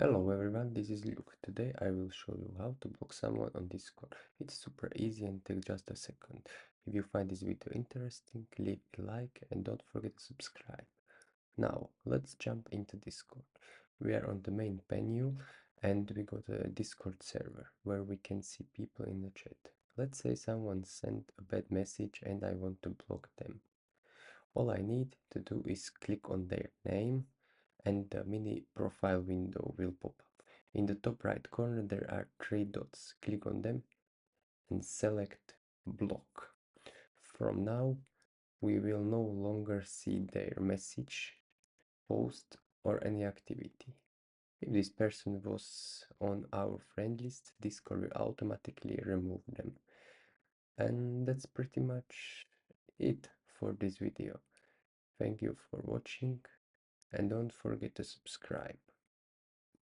Hello everyone, this is Luke. Today I will show you how to block someone on Discord. It's super easy and takes just a second. If you find this video interesting, leave a like and don't forget to subscribe. Now, let's jump into Discord. We are on the main menu and we go to the Discord server where we can see people in the chat. Let's say someone sent a bad message and I want to block them. All I need to do is click on their name and the mini profile window will pop up. In the top right corner there are three dots. Click on them and select block. From now we will no longer see their message, post or any activity. If this person was on our friend list, Discord will automatically remove them. And that's pretty much it for this video. Thank you for watching and don't forget to subscribe.